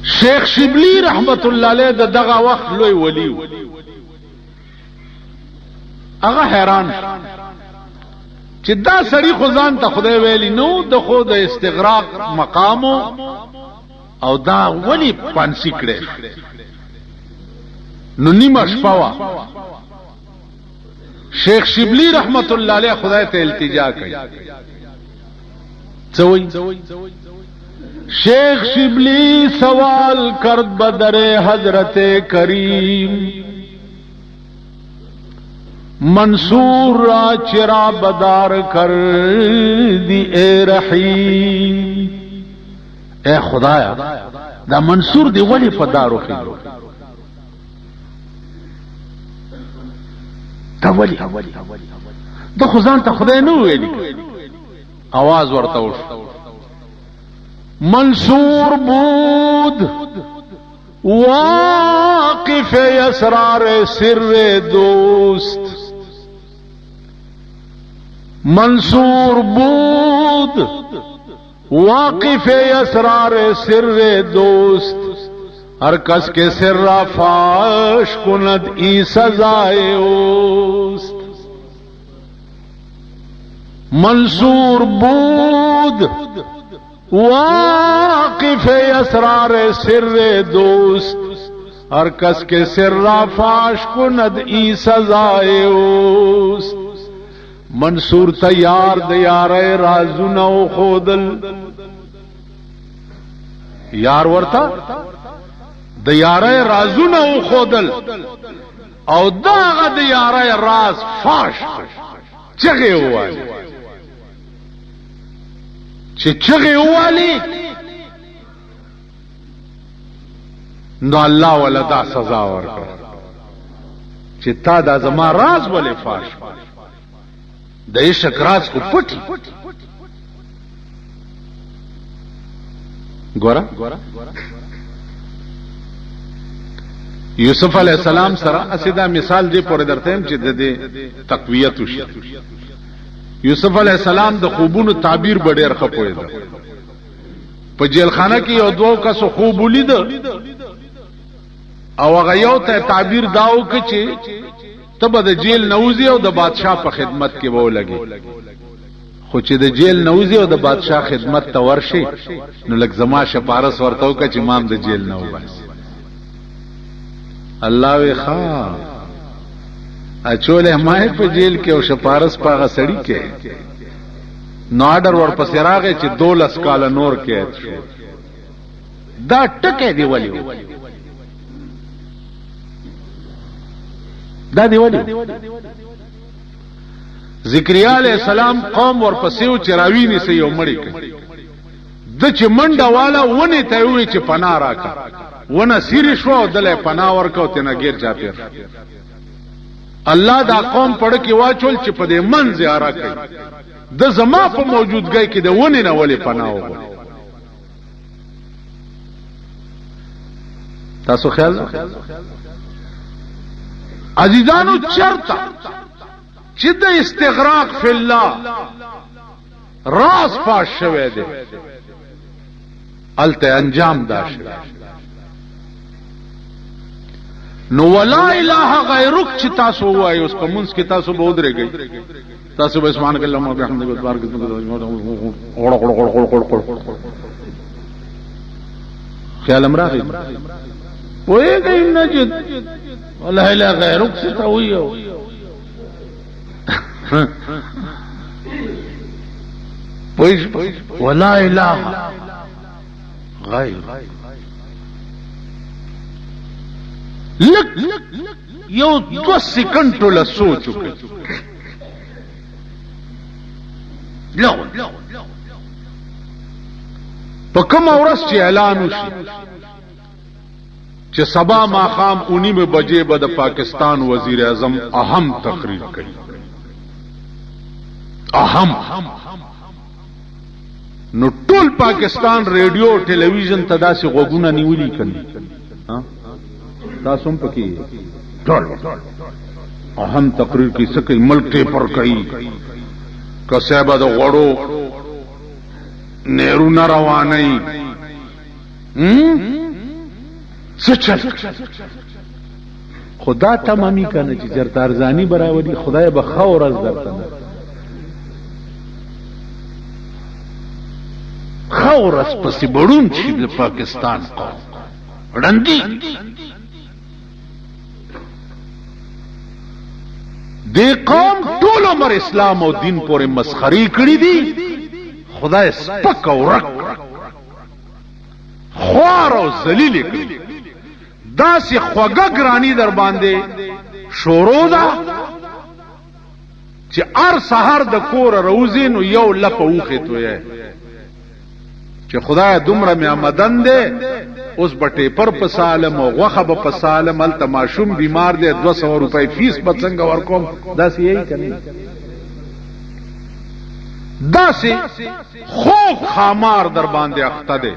شیخ شبلی رحمت الله علیه دغه وخت لوی ولی و. هغه حیران چې دا سړی خو ځان ته خدای ویلی نو د خو د استغراق مقام او دا ولی پانسی کړي نو نیمه شپه وا. شیخ شبلی رحمت الله علیه خدای ته التجا کوي څوی شیخ شبلی سوال کرد بدر حضرت کریم منصور را چرا بدار کر دی اے رحیم. اے خدایا دا منصور دی ولی پدارو خیلو دا ولی دا خزان تا خدای نو ویلی آواز ورته وشو منصور بود واقف اسرار سر دوست. منصور بود واقف اسرار سر دوست ہر کس کے سر را فاش کند ای سزائے اوست. منصور بود واقف اسرار سر دوست ہر کس کے سر را فاش کند ای سزائے اوست. منصور تیار دیار رازونو خودل یار ورتا دیار رازونو خودل او داغ دیار راز فاش چغی والی چغی والی نو اللہ والا دا سزا ورکا چی تا دا زمان راز والی فاش د عشق راز کو پټي ګورا یوسف علیہ السلام سره اسیدا مثال دی پورې درته چې د تقویت وشي. یوسف علیہ السلام د خوبونو تعبیر ډېر خپوي ده. په جیل خانه کې یو دوه کس خوب ولید او هغه یو ته تعبیر داو چې تب د جیل نوزی او د بادشاہ په خدمت کې وو لګي. خو چې د جیل نوزی او د بادشاہ خدمت ته ورشي نو لک زما شپارس ورته وکړي چې امام د جیل نو بس الله وی ښا اچوله ما په جیل کې او شپارس پاغه سړی کې نو آرډر ورپسې راغی چې 12 کال نور کې شو. دا ټکه دی ولی دا دی ولی ذکریا علیہ السلام قوم ورپسیو چراوینی سے یو مړی کړي د چې منډه والا ونه ته وی چې پناه راکا ونه سیر شو دله پناه ورکاو تنه غیر چا پیر. الله دا قوم پړ کې واچول چې په دې من زیاره کوي د زما په موجودګۍ کې د ونه نه ولی پناه وغوړي. تاسو خیال عزیزانو چرتا چې د استغراق فی الله راز فاش شوه دی الته انجام داشه نو ولا اله غیرک چې تاسو وایي اوس په منځ کې تاسو به ودرېږئ تاسو به سبحانك اللهم وبحمدك وتبارك اسمك خیال امراغی ویږئ نجد ولا اله غیرک چې تا وایو ولا اله غیر لک یو 2 سکند له سوچ وکړه په کوم ورځ چې اعلان وشي چې سبا ماخام 19 بجې به د پاکستان وزیر اعظم اهم تقریر کوي اهم نو ټول پاکستان ریډیو ټلویزیون تداسي غوګونه نیولي کړي تاسو هم پکې ټول اهم تقریر کې سکه ملک ته پر کوي کسبه د غړو نهرو رواني سچل خدا تمامی کنه چې چرته ارزانی برابرۍ خدای به خور از درته نه خور از پسې بړون شي د پاکستان قوم رندي دې قوم ټول عمر اسلام او دین پورې مسخري کړی دي خدای سپک او رک خوار او ذلیل کړی دا سي خوګه ګرانی در باندې شورو ده چې ار سحر د کور روزین یو لپوخه توې چې خدای دومره می آمدن ده اوس بټې پر په سالم او غوخه په سالم ال تماشوم بیمار ده 200 روپے فیس په څنګه ورکوم دا سي یې کوي دا سي خو خامار در باندې اخته ده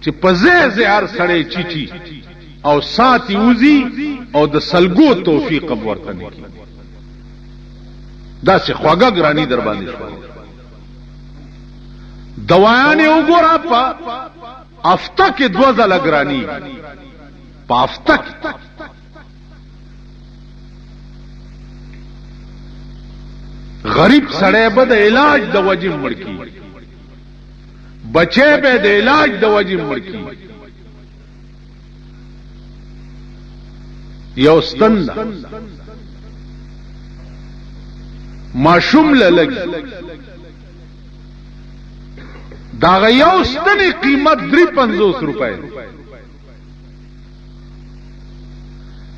چې پزې زهر سړې چیچی او ساتي وزي او د سلګو توفیق ورته نه کی دا سي خوګه ګرانی در باندې شو دوایان وګورا په افته کې 2 ځله ګرانی په افته غریب سړی به د علاج د وجې مړکی بچے به د علاج د وجې مړکی یو ستند ماشوم لګ دا یو ستنی قیمت 350 روپے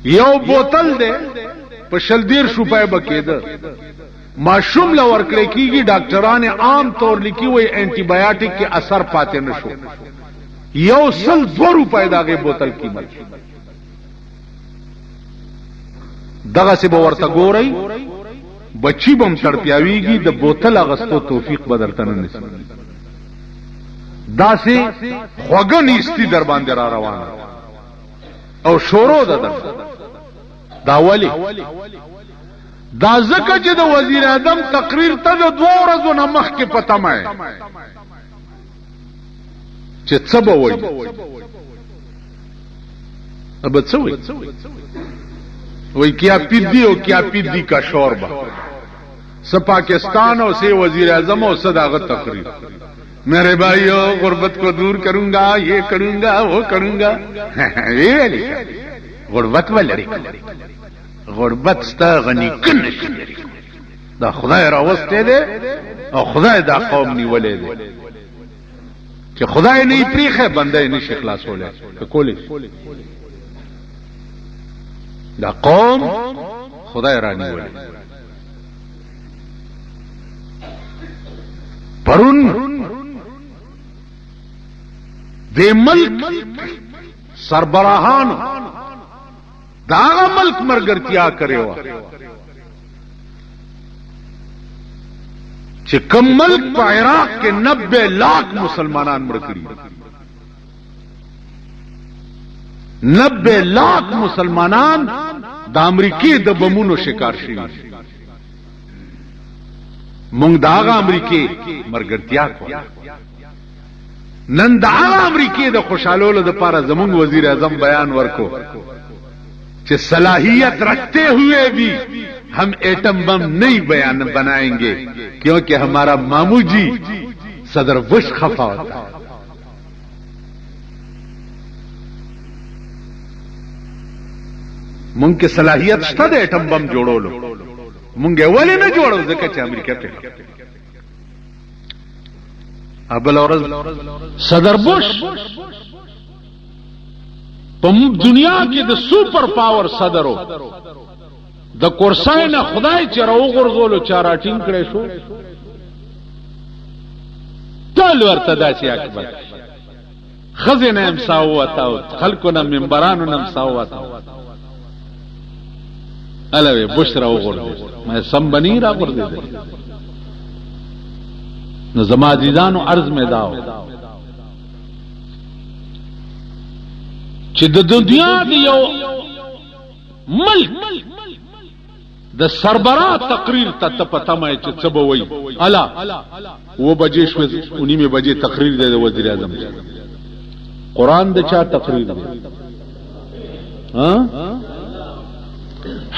یو بوتل ده په 100 روپے بکیده ماشوم لور کړی کیږي ډاکټران عام طور لیکي وي انټي بایوټیک کې اثر پاتې نشو یو 2 روپے داغه بوتل قیمت دغه سی به ورته ګورئ بچی بم تړپیاویږي د بوتل اغستو توفیق بدلته نه نسی دا سی خوګن استی در باندې را روانه او شورو ده دا ولی دا زکه چې د وزیر اعظم تقریر ته د 2 ورځو نه مخکې پته مای چې څه به وایي اب څه وایي وہی کیا پیدی ہو کیا پیدی کا شوربہ سے پاکستان اور سے وزیر اعظم اور صداقت تقریر میرے بھائیو غربت کو دور کروں گا یہ کروں گا وہ کروں گا غربت والے غربت ستا غنی کن دا خدای راوسته دے او خدای دا قوم نیولے دے کہ خدای نہیں پریخه بندے نشي خلاصوله کولی دا قوم خدای رانی ولی پرون دے ملک سربراہان داغا ملک مرگرتیا کرے ہوا چې کم ملک پا عراق کے 90 لاکھ مسلمانان مرکڑی 90 لاکھ مسلمانان د امریکای د بمونو شکار شوي مونږ داغه امریکای مرګرتیا کو نن داغه امریکای د خوشالولو د پاره زمونږ وزیر اعظم بیان ورکو کہ صلاحیت رکھتے ہوئے بھی ہم ایٹم بم نہیں بنائیں گے کیونکہ ہمارا مامو جی صدر بش خفا ہوتا ہے مونږ کې صلاحیت شته د ایټم بم جوړولو مونږ ولې نه جوړو ځکه چې امریکا ته ابل اورز صدر بش په دنیا کې د سپر پاور صدرو د کورسای نه خدای چې راو غرزولو چاراټینګ کړي شو ټول ورته داسې اکبر خزینه هم ساوته خلکو نه منبرانو نه ساوته الوی بشرا وغورځي مې سم بنی را ورځي نو زما عزیزانو عرض مې داو چې د دنیا دی یو ملک د سربراه تقریر ته پته مې چې څه به وایي الا و بجې شو 9 بجې تقریر دی د وزیر اعظم قرآن د چا تقریر دی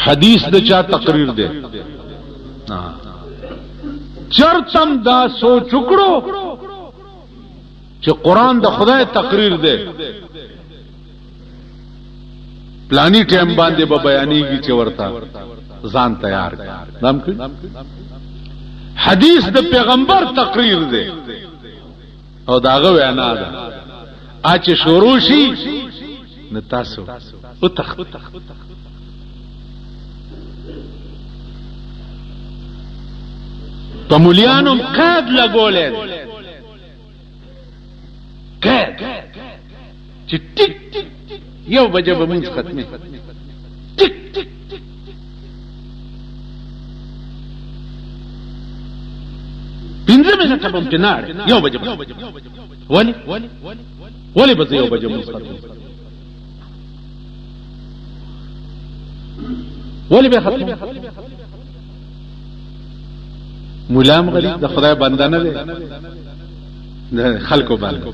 حدیث د چا تقریر دی چرتم دا سوچ وکړو چې قران د خدای تقریر دی پلانی ټیم باندې به بیانېږي چې ورته ځان تیار نام کړ حدیث د پیغمبر تقریر دی او داغه وینا ده اچ شروع شي نه تاسو او تخ په مولیانو قید لګولې قید چې ټیک یو بجې به مونږ ختمه ټیک پنځه منټه به امتناع یو بجې ولی به یو بجې مونږ ختمه ولی به ختمه مولام غریب د خدای بنده نه دی د خلکو باندې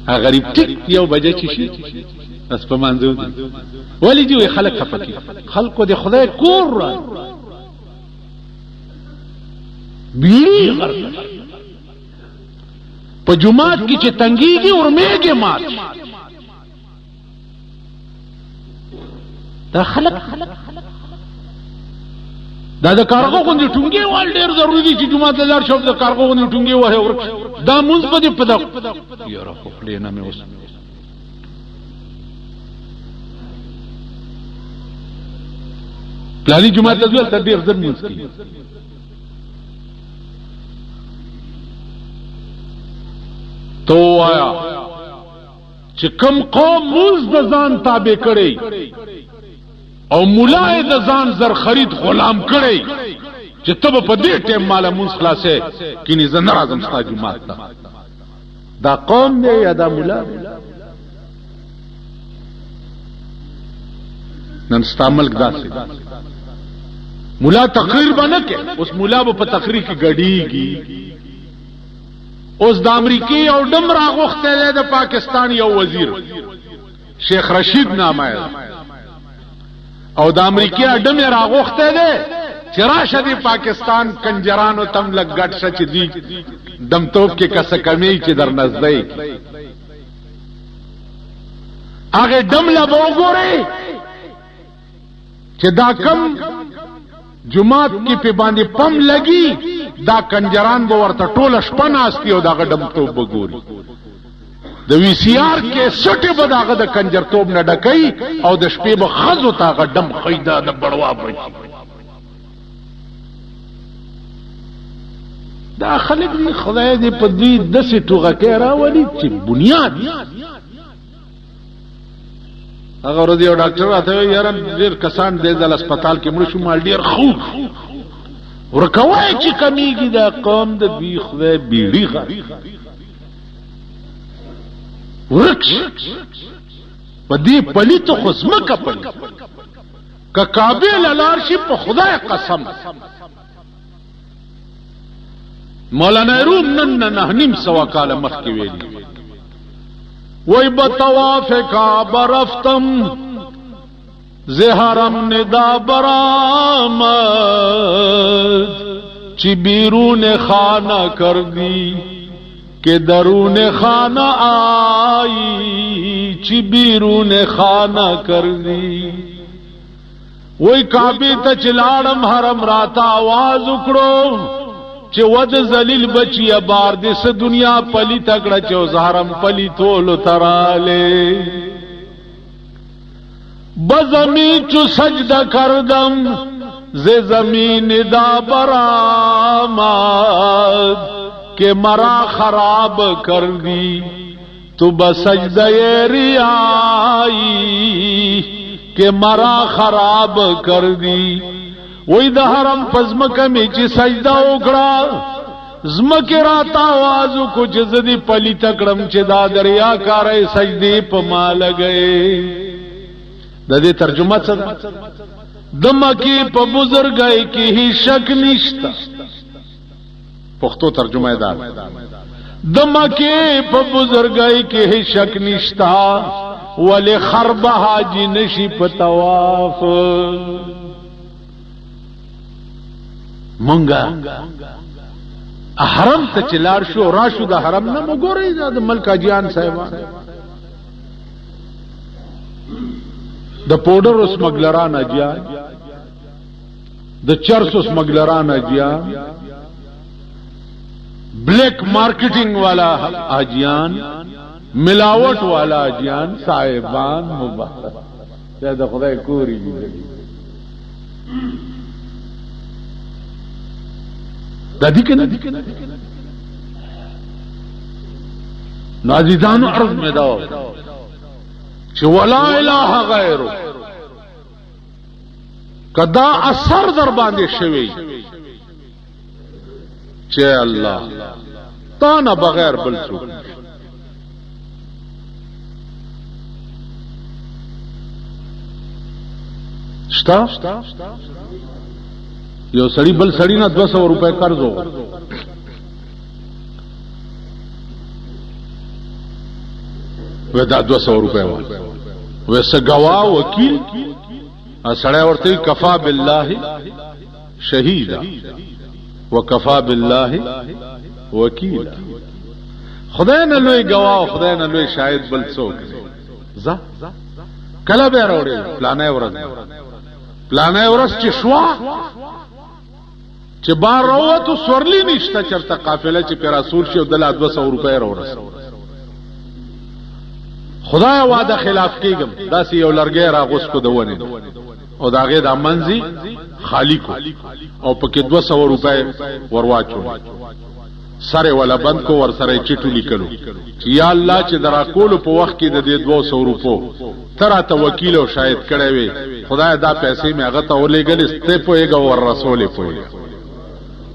ا غریب ټیک یو بجې چی شي اس په منځو ولی دی خلک خفقي خلکو د خدای کور را بیړي په جمعات کې چې تنګيږي ورمېږي مات دا خلک دا د کارغو غوندې ټونګي وال ډېر ضروري دي چې جمعه ته لاړ شو د کارغو غوندې ټونګي وای ورک دا مونږ په دې پد یاره خو لینا مې اوس پلاني جمعه ته ځل ډېر ځم مونږ کی تو آیا چې کوم قوم مونږ د ځان تابع کړي او مولای د ځان زر خرید غلام کړي چې تب په دې ټیم مال مونږ خلاصې کینی زنه اعظم ستا جماعت ته دا قوم دی یا دا مولا نن استعمال داسې مولا تقریر باندې کې اوس مولا په تقریر کې غړيږي اوس د امریکای او ډم راغوخته د پاکستان یو وزیر شیخ رشید نامه او د امریکای اډم راغوخته ده چې راشه دی پاکستان کنجرانو تم لګ غټ شچ دی دم توپ کې کس کمی چې در نزدې هغه دم لا وګوري چې دا کم جمعات کې په باندې پم لګي دا کنجران به ورته ټوله شپه ناستي او دا دم توپ وګوري د وی سی آر کې سټه به داغه د کنجر توپ نه ډکې او د شپې به خزو تاغه دم خیدا د بړوا بړي دا خلک دی خدای دې په دې د سې توغه کې راولي چې بنیاد هغه ورځ یو ډاکټر راته یاره ډېر کسان د ځل هسپتال کې مړ شو مال ډېر خو ورکوای چې کمیږي دا قوم د دوی خدای بیړي غا ورکش په دې پلیت خصمکه پل ک کابل لارشي په خدای قسم مولانا روم نن نیم سوا کال مخکې ویلي وای بطواف کعبه رفتم زهرم ندا برآمد چی بیرون خانه کردی کہ درون خانه آئی چی بیرون خانه کردی وای کعبه ته چلاړم حرم راته आवाज وکړو چې ود ذلیل بچی بار دې س دنیا پلی تکړه چې زهرم پلی تول تراله بزمی چو سجدہ کردم ز زمین دا برآمد کہ مرا خراب کر دی تو بسجدہ ریائی کہ مرا خراب کر دی وی دا حرم پزمکہ میں چی سجدہ اکڑا زمکی راتا آوازو کو جزدی پلی تکڑم چی دا دریا کارے سجدی پا مال گئے دا دې ترجمه څه ده د مکی په بزرګۍ کې هیڅ شک نشته پښتو ترجمه ده د مکی په بزرګۍ کې هیڅ شک نشته ولی خرب حاجی نشی پا طواف منگا حرم تا چلار شو راشو دا حرم نا مگو رئی دا ملک اجیان صاحبان دا پوڈر اس مگلران اجیان دا چرس اس مگلران اجیان بلیک مارکیٹنگ والا اجیان ملاوٹ والا اجیان صاحبان مبارک دا خدای کوری دا دی کنا نازیدانو عرض میں داو چه ولا الہ غیرو کدا اثر در باندې شوی چه اللہ تانا بغیر بل څوک شتا یو سړی بل سړی نه 200 روپے قرض ہو ودا 200 روپے ویسے گواہ وکیل سړی ورته کفا بالله شهیدا وکفا بالله وکیلا خدای نه لوی گواه خدای نه لوی شاهد بل څوک ز کله به راوړي پلانه ورځ چې شوا چې بار راوته سورلی نشته چرته قافله چې پر رسول شي د 200 روپے راورس خدای وعده خلاف کیږم داسې یو لرګي راغوس کو دونه او داغه د منځي خالی کو او پکې 200 روپے ورواچو سره ولا بند کو ور سره چټو لیکلو چې یا الله چې درا کول په وخت کې د 200 روپو ترا ته وکیل او شاهد کړي وي خدای دا پیسې مې هغه ته ولېګل ست پويګه ور رسول پوي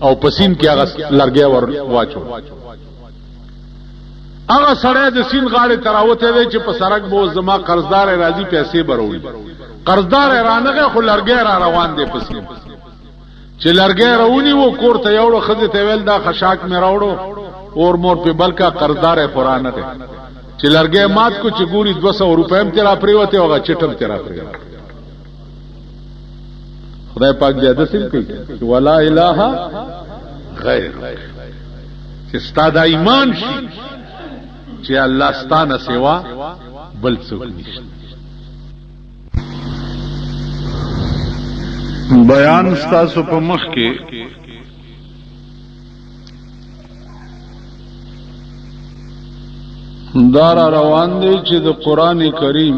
او پسین کې هغه لرګي ور واچو هغه سره د سین غاړه تراوته وي چې په سرک بو زما قرضدار راضي پیسې بروي قرضدار رانغه خو لرګي را روان دي پسین چې لرګي راونی وو کور ته یوړو خزه ته ویل دا خشاک مې راوړو اور مور په بلکا قرضدار قران ته چې لرګي مات کو چې ګوري 200 روپے هم تیرا پریوته هغه چټم تیرا پریوته خدای پاک دې ادسم کوي ولا الہ غیر چې ستاد ایمان شي چې الله ستانه سوا بل څوک نشته بیان ستاسو په مخ کې دار روان دی چې د قران کریم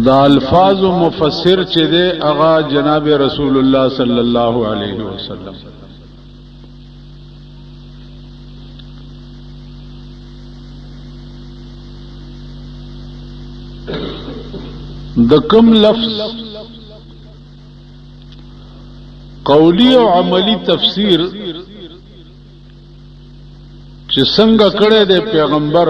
دا الفاظ و مفسر چې دی هغه جناب رسول الله صلی الله علیه وسلم د کوم لفظ قولی او عملی تفسیر چې څنګه کړه د پیغمبر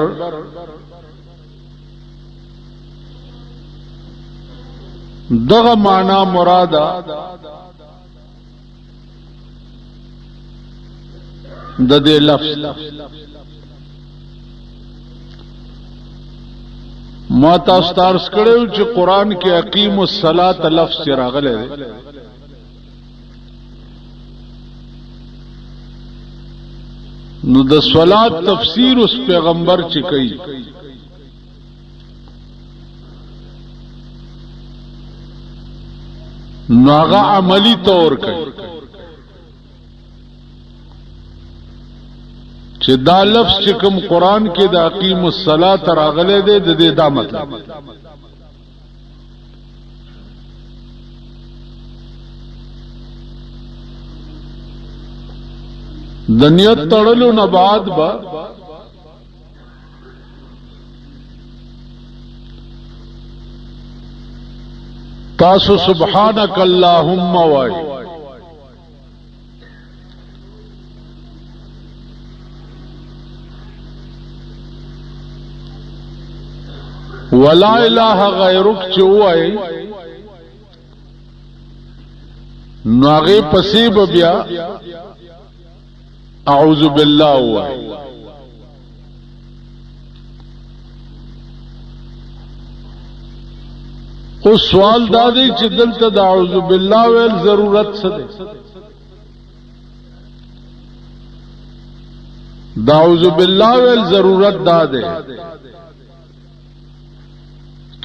دغه معنا مراده د دې لفظ ما تاسو ترس کړو چې قران کې اقیم الصلاة لفظ راغلی دی نو د صلات تفسیر اس پیغمبر چې کوي نو هغه عملی طور کوي چې دا لفظ چې کوم قران کې د اقیم الصلاة راغلی دی د دې دا مطلب د نیت تړلو نه بعد با تاسو سبحانك اللهم وای ولا اله غیرک چوای ناغه پسیب بیا اعوذ بالله وای اوس سوال دا دی چې دلته د اعوذ بالله ویل ضرورت څه دی؟ د اعوذ بالله ویل ضرورت دا دی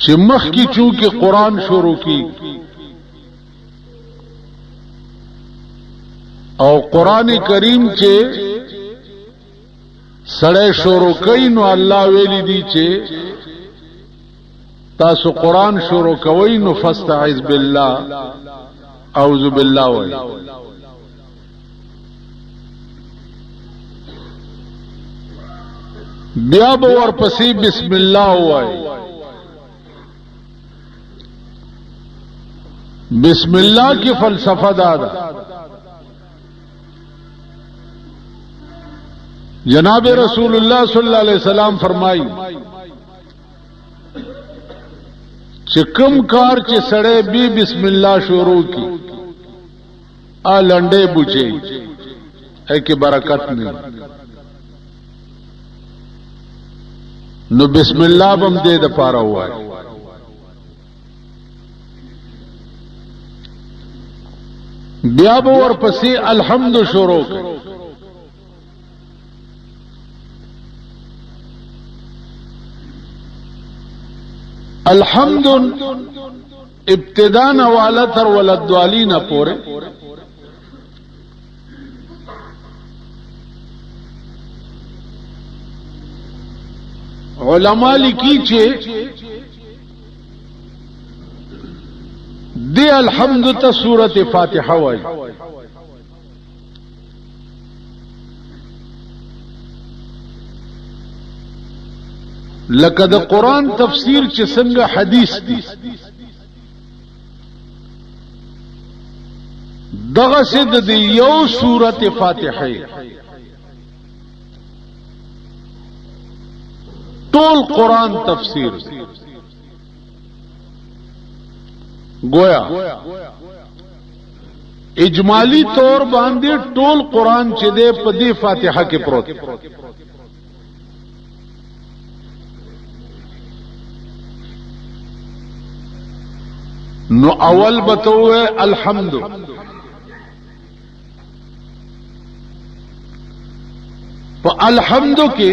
چې مخ کی چونکه قرآن شروع کی او قرآن کریم چې سړی شروع کوي نو الله ویلی دی چې تاسو قرآن شروع کوي نو فاستعذ بالله اعوذ بالله وای. بیا به ورپسې بسم الله وای. بسم الله کی فلسفہ دا ده. جناب رسول اللہ صلی اللہ علیہ وسلم فرمائی چې کوم کار چې سړی بی بسم الله شروع کی آ لنډې بوچي ہے کہ برکت نہیں. نو بسم الله بم دې د پاره وای. بیا به ورپسې الحمد شروع کړ. الحمد ابتداء والا تر ولدوالین پورے علماء لکی چھے دے الحمد تا سورت فاتحہ وائی. لکه د قرآن تفسیر چې څنګه حدیث دی دغه سه د یو سورت فاتحه ټول قرآن تفسیر گویا اجمالی طور باندې ټول قرآن چې دی په دې فاتحه کې پروت. نو اول بتوے الحمد پا الحمد کے